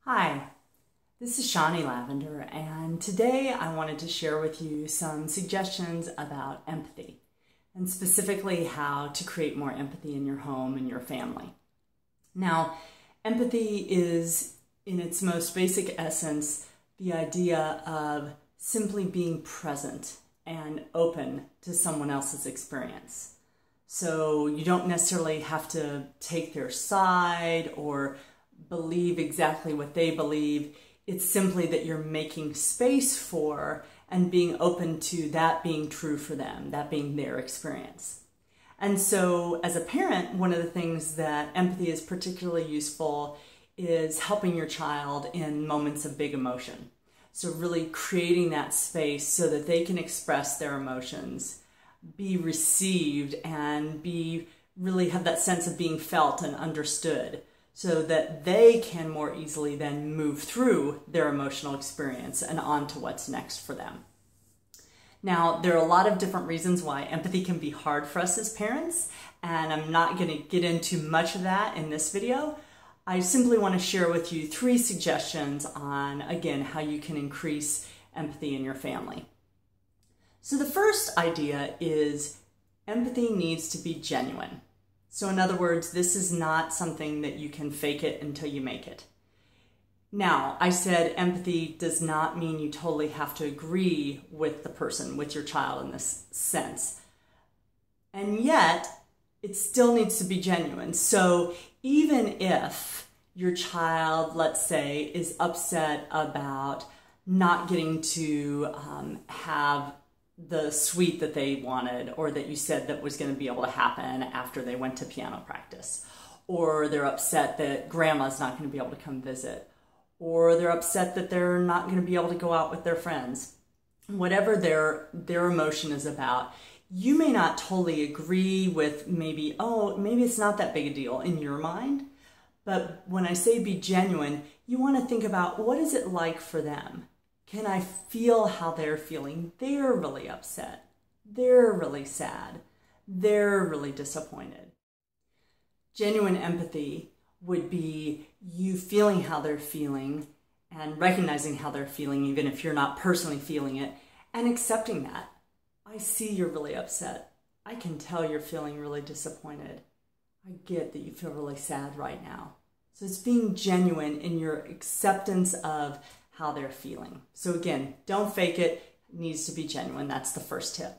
Hi, this is Shawnee Lavender, and today I wanted to share with you some suggestions about empathy, and specifically how to create more empathy in your home and your family. Now, empathy is, in its most basic essence, the idea of simply being present and open to someone else's experience. So you don't necessarily have to take their side or believe exactly what they believe. It's simply that you're making space for and being open to that being true for them, that being their experience. And so as a parent, one of the things that empathy is particularly useful is helping your child in moments of big emotion. So really creating that space so that they can express their emotions, be received, and really have that sense of being felt and understood, so that they can more easily then move through their emotional experience and on to what's next for them. Now, there are a lot of different reasons why empathy can be hard for us as parents, and I'm not going to get into much of that in this video. I simply want to share with you 3 suggestions on, again, how you can increase empathy in your family. So the first idea is empathy needs to be genuine. So in other words, this is not something that you can fake it until you make it. Now, I said empathy does not mean you totally have to agree with the person, with your child in this sense. And yet, it still needs to be genuine. So even if your child, let's say, is upset about not getting to have the sweet that they wanted, or that you said that was going to be able to happen after they went to piano practice, or they're upset that grandma's not going to be able to come visit, or they're upset that they're not going to be able to go out with their friends. Whatever their emotion is about, you may not totally agree with maybe it's not that big a deal in your mind, but when I say be genuine, you want to think about what is it like for them. Can I feel how they're feeling? They're really upset. They're really sad. They're really disappointed. Genuine empathy would be you feeling how they're feeling and recognizing how they're feeling, even if you're not personally feeling it, and accepting that. I see you're really upset. I can tell you're feeling really disappointed. I get that you feel really sad right now. So it's being genuine in your acceptance of how they're feeling. So again, don't fake it. It needs to be genuine. That's the first tip.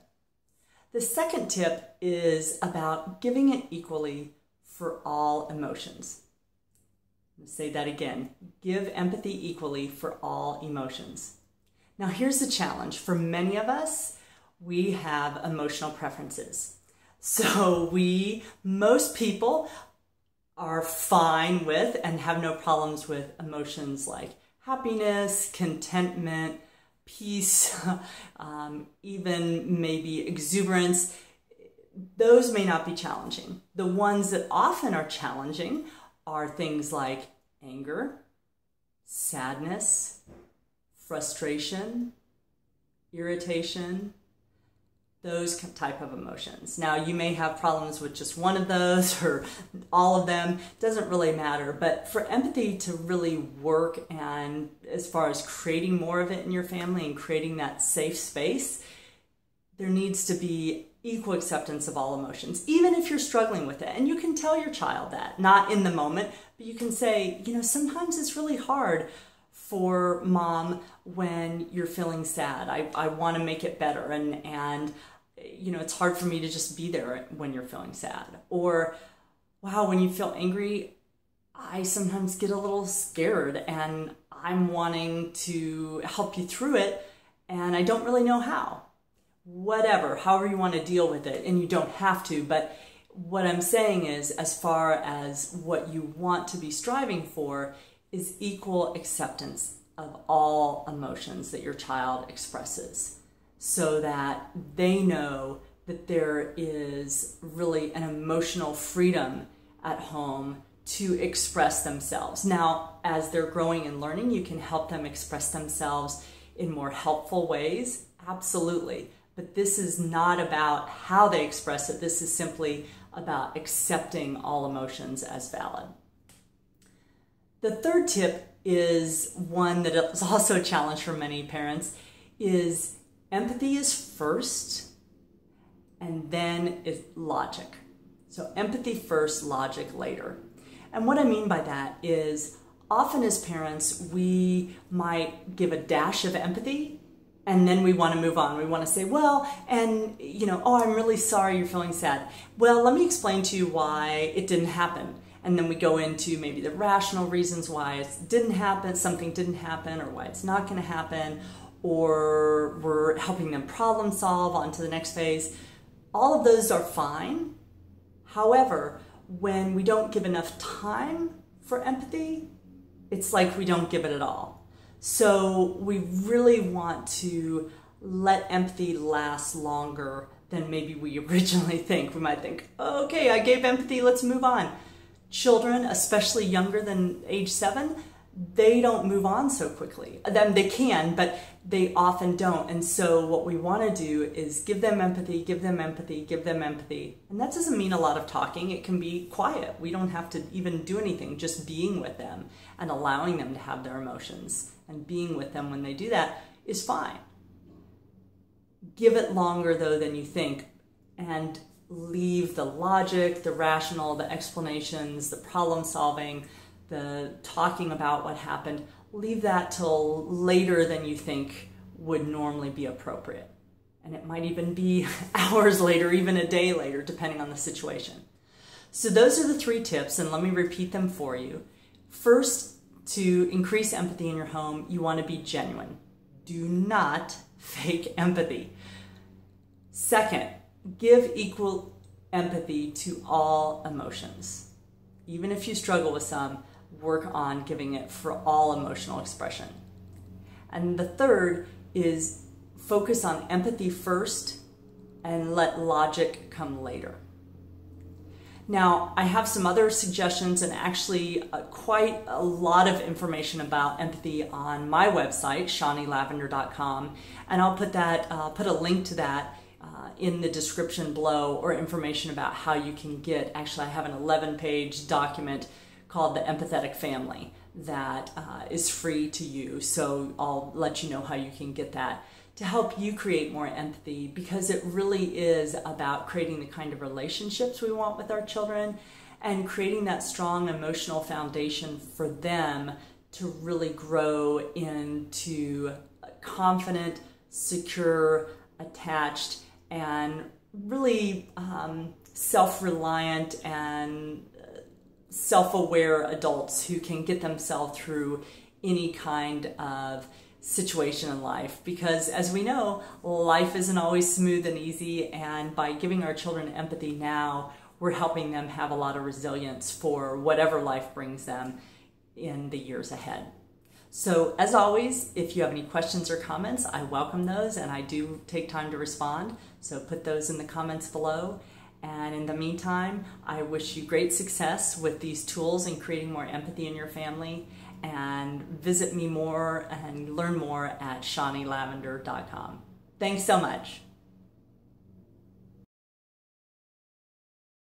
The second tip is about giving it equally for all emotions. Let's say that again. Give empathy equally for all emotions. Now here's the challenge. For many of us, we have emotional preferences. So most people are fine with and have no problems with emotions like happiness, contentment, peace, even maybe exuberance. Those may not be challenging. The ones that often are challenging are things like anger, sadness, frustration, irritation, those type of emotions. Now, you may have problems with just one of those or all of them. Doesn't really matter. But for empathy to really work, and as far as creating more of it in your family and creating that safe space, there needs to be equal acceptance of all emotions, even if you're struggling with it. And you can tell your child that, not in the moment, but you can say, sometimes it's really hard for mom when you're feeling sad. I want to make it better, and it's hard for me to just be there when you're feeling sad. Or, wow, when you feel angry, I sometimes get a little scared and I'm wanting to help you through it and I don't really know how. Whatever, however you want to deal with it, and you don't have to, but what I'm saying is, as far as what you want to be striving for, is equal acceptance of all emotions that your child expresses, so that they know that there is really an emotional freedom at home to express themselves. Now, as they're growing and learning, you can help them express themselves in more helpful ways, absolutely. But this is not about how they express it. This is simply about accepting all emotions as valid. The third tip is one that is also a challenge for many parents, is empathy is first and then is logic. So empathy first, logic later. And what I mean by that is often as parents, we might give a dash of empathy and then we want to move on. We want to say, well, and oh, I'm really sorry you're feeling sad. Well, let me explain to you why it didn't happen. And then we go into maybe the rational reasons why it didn't happen, something didn't happen, or why it's not going to happen, or we're helping them problem solve on to the next phase. All of those are fine. However, when we don't give enough time for empathy, it's like we don't give it at all. So we really want to let empathy last longer than maybe we originally think. We might think, oh, okay, I gave empathy, let's move on. Children, especially younger than age 7, they don't move on so quickly. Then they can, but they often don't. And so what we want to do is give them empathy, give them empathy, give them empathy. And that doesn't mean a lot of talking. It can be quiet. We don't have to even do anything, just being with them and allowing them to have their emotions. And being with them when they do that is fine. Give it longer though than you think, and leave the logic, the rational, the explanations, the problem solving, the talking about what happened, leave that till later than you think would normally be appropriate. And it might even be hours later, even a day later, depending on the situation. So those are the 3 tips, and let me repeat them for you. First, to increase empathy in your home, you want to be genuine. Do not fake empathy. Second, give equal empathy to all emotions. Even if you struggle with some, work on giving it for all emotional expression. And the third is focus on empathy first and let logic come later. Now, I have some other suggestions and actually quite a lot of information about empathy on my website, shawneelavender.com, and I'll put a link to that in the description below, or information about how you can get, actually I have an 11-page document called the Empathetic Family that is free to you. So I'll let you know how you can get that to help you create more empathy, because it really is about creating the kind of relationships we want with our children and creating that strong emotional foundation for them to really grow into confident, secure, attached, and really self-reliant and self-aware adults who can get themselves through any kind of situation in life. Because as we know, life isn't always smooth and easy, and by giving our children empathy now, we're helping them have a lot of resilience for whatever life brings them in the years ahead. So as always, if you have any questions or comments, I welcome those, and I do take time to respond. So put those in the comments below. And in the meantime, I wish you great success with these tools in creating more empathy in your family. And visit me more and learn more at shawneelavender.com. Thanks so much.